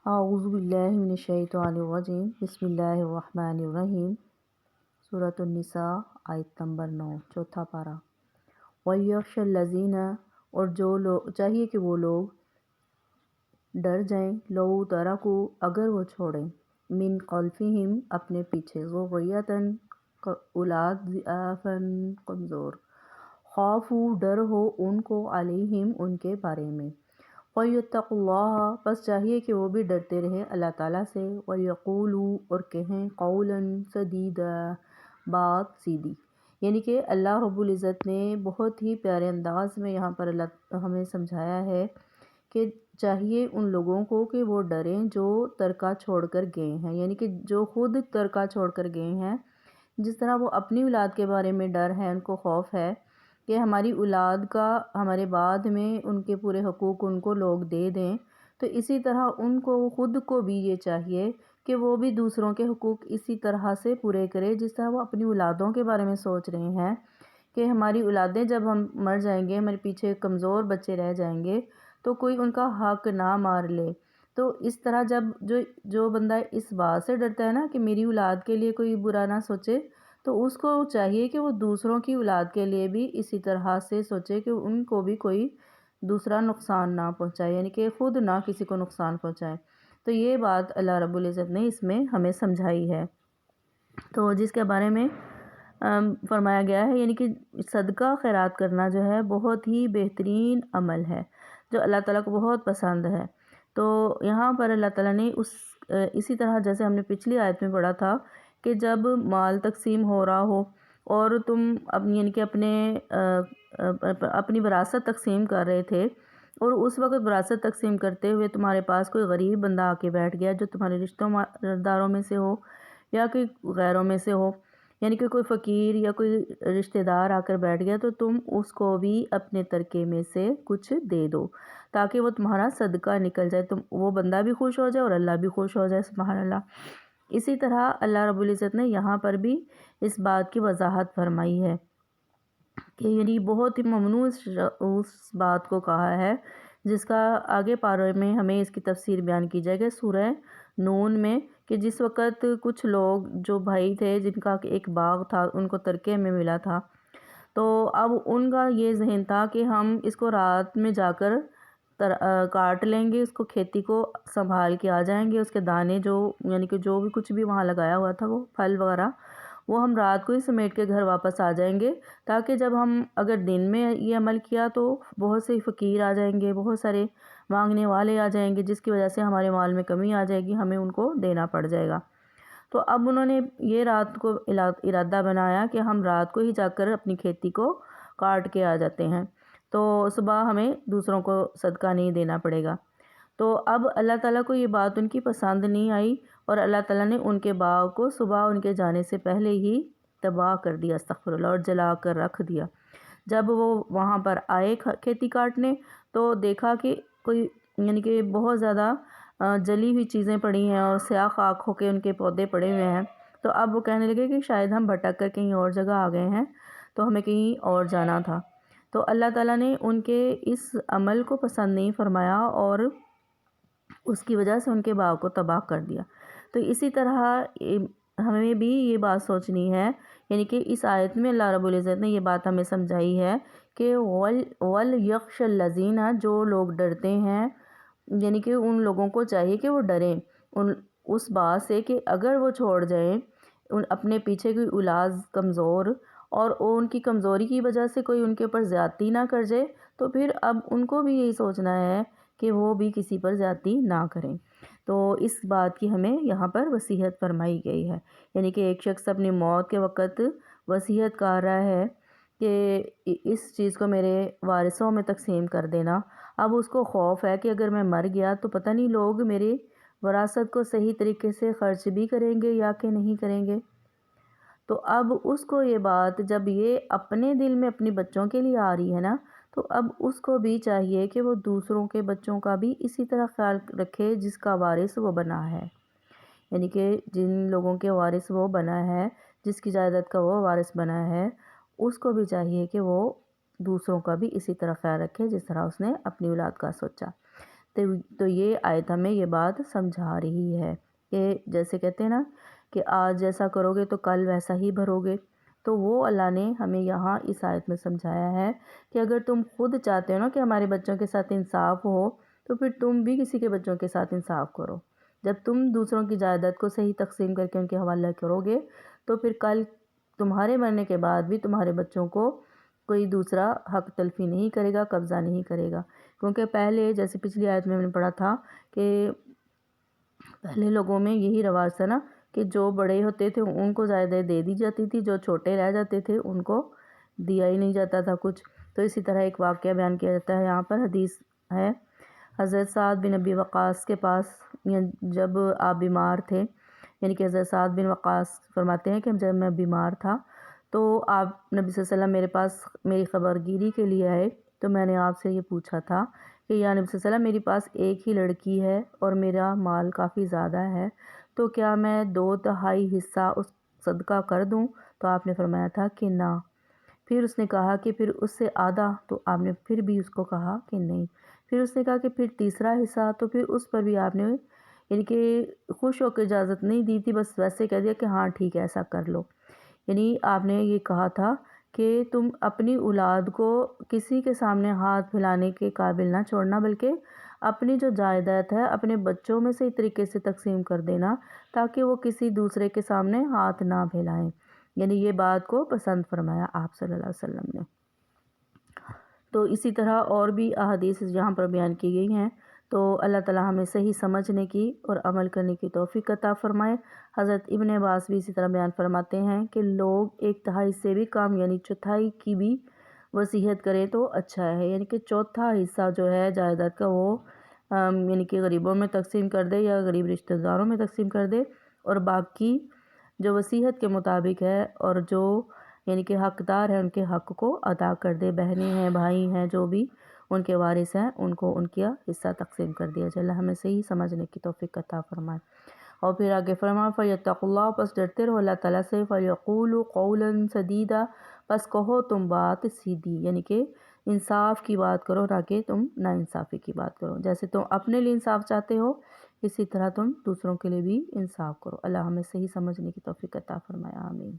اعوذ باللہ من الشیطان الرجیم بسم اللہ الرحمن الرحیم سورۃ النساء آیت نمبر 9 چوتھا پارہ۔ وَيَخْشَ الَّذِينَ اور جو لوگ چاہیے کہ وہ لوگ ڈر جائیں لو ترکو اگر وہ چھوڑیں من خلفہم اپنے پیچھے ذریۃً اولاد ضعافاً کمزور خافوا ڈر ہو ان کو علیہم ان کے بارے میں فَيَتَّقُوا اللَّهَ پس چاہیے کہ وہ بھی ڈرتے رہے اللہ تعالیٰ سے وَيَقُولُوا اور کہیں قَوْلًا سَدِيدًا بات سیدھی، یعنی کہ اللہ رب العزت نے بہت ہی پیارے انداز میں یہاں پر اللہ ہمیں سمجھایا ہے کہ چاہیے ان لوگوں کو کہ وہ ڈریں جو ترکہ چھوڑ کر گئے ہیں، یعنی کہ جو خود ترکہ چھوڑ کر گئے ہیں، جس طرح وہ اپنی اولاد کے بارے میں ڈر ہے، ان کو خوف ہے کہ ہماری اولاد کا ہمارے بعد میں ان کے پورے حقوق ان کو لوگ دے دیں، تو اسی طرح ان کو خود کو بھی یہ چاہیے کہ وہ بھی دوسروں کے حقوق اسی طرح سے پورے کرے جس طرح وہ اپنی اولادوں کے بارے میں سوچ رہے ہیں کہ ہماری اولادیں جب ہم مر جائیں گے، ہمارے پیچھے کمزور بچے رہ جائیں گے تو کوئی ان کا حق نہ مار لے۔ تو اس طرح جب جو بندہ اس بات سے ڈرتا ہے نا کہ میری اولاد کے لیے کوئی برا نہ سوچے، تو اس کو چاہیے کہ وہ دوسروں کی اولاد کے لیے بھی اسی طرح سے سوچے کہ ان کو بھی کوئی دوسرا نقصان نہ پہنچائے، یعنی کہ خود نہ کسی کو نقصان پہنچائے۔ تو یہ بات اللہ رب العزت نے اس میں ہمیں سمجھائی ہے، تو جس کے بارے میں فرمایا گیا ہے، یعنی کہ صدقہ خیرات کرنا جو ہے بہت ہی بہترین عمل ہے جو اللہ تعالیٰ کو بہت پسند ہے۔ تو یہاں پر اللہ تعالیٰ نے اسی طرح جیسے ہم نے پچھلی آیت میں پڑھا تھا کہ جب مال تقسیم ہو رہا ہو اور تم یعنی کہ اپنی وراثت تقسیم کر رہے تھے اور اس وقت وراثت تقسیم کرتے ہوئے تمہارے پاس کوئی غریب بندہ آ کے بیٹھ گیا جو تمہارے رشتہ داروں میں سے ہو یا کوئی غیروں میں سے ہو، یعنی کہ کوئی فقیر یا کوئی رشتہ دار آ کر بیٹھ گیا، تو تم اس کو بھی اپنے ترکے میں سے کچھ دے دو تاکہ وہ تمہارا صدقہ نکل جائے، وہ بندہ بھی خوش ہو جائے اور اللہ بھی خوش ہو جائے، سبحان اللہ۔ اسی طرح اللہ رب العزت نے یہاں پر بھی اس بات کی وضاحت فرمائی ہے کہ یعنی بہت ہی ممنوع اس بات کو کہا ہے جس کا آگے پارے میں ہمیں اس کی تفسیر بیان کی جائے گی سورہ نون میں، کہ جس وقت کچھ لوگ جو بھائی تھے جن کا ایک باغ تھا ان کو ترکے میں ملا تھا، تو اب ان کا یہ ذہن تھا کہ ہم اس کو رات میں جا کر کاٹ لیں گے، اس کو کھیتی کو سنبھال کے آ جائیں گے، اس کے دانے جو یعنی کہ جو بھی کچھ بھی وہاں لگایا ہوا تھا وہ پھل وغیرہ وہ ہم رات کو ہی سمیٹ کے گھر واپس آ جائیں گے، تاکہ جب ہم اگر دن میں یہ عمل کیا تو بہت سے فقیر آ جائیں گے، بہت سارے مانگنے والے آ جائیں گے، جس کی وجہ سے ہمارے مال میں کمی آ جائے گی، ہمیں ان کو دینا پڑ جائے گا۔ تو اب انہوں نے یہ رات کو ارادہ بنایا کہ ہم رات کو ہی جا کر اپنی کھیتی کو کاٹ کے آ جاتے ہیں، تو صبح ہمیں دوسروں کو صدقہ نہیں دینا پڑے گا۔ تو اب اللہ تعالیٰ کو یہ بات ان کی پسند نہیں آئی اور اللہ تعالیٰ نے ان کے باغ کو صبح ان کے جانے سے پہلے ہی تباہ کر دیا، استغفر اللہ، اور جلا کر رکھ دیا۔ جب وہ وہاں پر آئے کھیتی کاٹنے تو دیکھا کہ کوئی یعنی کہ بہت زیادہ جلی ہوئی چیزیں پڑی ہیں اور سیاہ خاک ہو کے ان کے پودے پڑے ہوئے ہیں، تو اب وہ کہنے لگے کہ شاید ہم بھٹک کر کہیں اور جگہ آ گئے ہیں، تو ہمیں کہیں اور جانا تھا۔ تو اللہ تعالیٰ نے ان کے اس عمل کو پسند نہیں فرمایا اور اس کی وجہ سے ان کے باغ کو تباہ کر دیا۔ تو اسی طرح ہمیں بھی یہ بات سوچنی ہے، یعنی کہ اس آیت میں اللہ رب العزت نے یہ بات ہمیں سمجھائی ہے کہ وَلْيَخْشَ الَّذِينَ جو لوگ ڈرتے ہیں، یعنی کہ ان لوگوں کو چاہیے کہ وہ ڈریں اس بات سے کہ اگر وہ چھوڑ جائیں اپنے پیچھے کوئی اولاد کمزور اور ان کی کمزوری کی وجہ سے کوئی ان کے اوپر زیادتی نہ کر جائے، تو پھر اب ان کو بھی یہی سوچنا ہے کہ وہ بھی کسی پر زیادتی نہ کریں۔ تو اس بات کی ہمیں یہاں پر وصیت فرمائی گئی ہے، یعنی کہ ایک شخص اپنی موت کے وقت وصیت کر رہا ہے کہ اس چیز کو میرے وارثوں میں تقسیم کر دینا۔ اب اس کو خوف ہے کہ اگر میں مر گیا تو پتہ نہیں لوگ میری وراثت کو صحیح طریقے سے خرچ بھی کریں گے یا کہ نہیں کریں گے۔ تو اب اس کو یہ بات جب یہ اپنے دل میں اپنی بچوں کے لیے آ رہی ہے نا، تو اب اس کو بھی چاہیے کہ وہ دوسروں کے بچوں کا بھی اسی طرح خیال رکھے جس کا وارث وہ بنا ہے، یعنی کہ جن لوگوں کے وارث وہ بنا ہے، جس کی جائیداد کا وہ وارث بنا ہے، اس کو بھی چاہیے کہ وہ دوسروں کا بھی اسی طرح خیال رکھے جس طرح اس نے اپنی اولاد کا سوچا۔ تو یہ آیت ہمیں یہ بات سمجھا رہی ہے کہ جیسے کہتے ہیں نا کہ آج جیسا کرو گے تو کل ویسا ہی بھرو گے، تو وہ اللہ نے ہمیں یہاں اس آیت میں سمجھایا ہے کہ اگر تم خود چاہتے ہو نا کہ ہمارے بچوں کے ساتھ انصاف ہو تو پھر تم بھی کسی کے بچوں کے ساتھ انصاف کرو۔ جب تم دوسروں کی جائیداد کو صحیح تقسیم کر کے ان کے حوالہ کرو گے تو پھر کل تمہارے مرنے کے بعد بھی تمہارے بچوں کو کوئی دوسرا حق تلفی نہیں کرے گا، قبضہ نہیں کرے گا، کیونکہ پہلے جیسے پچھلی آیت میں ہم نے پڑھا تھا کہ پہلے لوگوں میں یہی رواج تھا نا کہ جو بڑے ہوتے تھے ان کو جائیداد دے دی جاتی تھی، جو چھوٹے رہ جاتے تھے ان کو دیا ہی نہیں جاتا تھا کچھ۔ تو اسی طرح ایک واقعہ بیان کیا جاتا ہے یہاں پر، حدیث ہے حضرت سعد بن ابی وقاص کے پاس جب آپ بیمار تھے، یعنی کہ حضرت سعد بن وقاص فرماتے ہیں کہ جب میں بیمار تھا تو آپ نبی صلی اللہ علیہ وسلم میرے پاس میری خبر گیری کے لیے آئے، تو میں نے آپ سے یہ پوچھا تھا کہ یا نبی صلی اللہ علیہ وسلم میری پاس ایک ہی لڑکی ہے اور میرا مال کافی زیادہ ہے، تو کیا میں 2/3 حصہ اس صدقہ کر دوں؟ تو آپ نے فرمایا تھا کہ نہ۔ پھر اس نے کہا کہ پھر اس سے آدھا، تو آپ نے پھر بھی اس کو کہا کہ نہیں۔ پھر اس نے کہا کہ پھر تیسرا حصہ، تو پھر اس پر بھی آپ نے یعنی کہ خوش ہو کے اجازت نہیں دی تھی، بس ویسے کہہ دیا کہ ہاں ٹھیک ہے ایسا کر لو۔ یعنی آپ نے یہ کہا تھا کہ تم اپنی اولاد کو کسی کے سامنے ہاتھ پھیلانے کے قابل نہ چھوڑنا، بلکہ اپنی جو جائیداد ہے اپنے بچوں میں صحیح طریقے سے تقسیم کر دینا تاکہ وہ کسی دوسرے کے سامنے ہاتھ نہ پھیلائیں۔ یعنی یہ بات کو پسند فرمایا آپ صلی اللہ علیہ وسلم نے۔ تو اسی طرح اور بھی احادیث یہاں پر بیان کی گئی ہیں، تو اللہ تعالی ہمیں صحیح سمجھنے کی اور عمل کرنے کی توفیق عطا فرمائے۔ حضرت ابن عباس بھی اسی طرح بیان فرماتے ہیں کہ لوگ 1/3 سے بھی کم یعنی 1/4 کی بھی وصیت کریں تو اچھا ہے، یعنی کہ 1/4 حصہ جو ہے جائیداد کا وہ یعنی کہ غریبوں میں تقسیم کر دے یا غریب رشتہ داروں میں تقسیم کر دے، اور باقی جو وصیت کے مطابق ہے اور جو یعنی کہ حقدار ہیں ان کے حق کو ادا کر دے، بہنیں ہیں بھائی ہیں جو بھی ان کے وارث ہیں ان کو ان کا حصہ تقسیم کر دیا جائے۔ اللہ ہمیں صحیح سمجھنے کی توفیق عطا فرمائے۔ اور پھر آگے فرمایا فَيَتَّقُوا اللَّهَ، پس ڈرتے رہو اللہ تعالیٰ سے، فَيَقُولُوا قَوْلًا سَدِيدًا، پس کہو تم بات سیدھی، یعنی کہ انصاف کی بات کرو نہ کہ تم ناانصافی کی بات کرو۔ جیسے تم اپنے لیے انصاف چاہتے ہو اسی طرح تم دوسروں کے لیے بھی انصاف کرو۔ اللہ ہمیں صحیح سمجھنے کی توفیق عطا فرمائے، آمین۔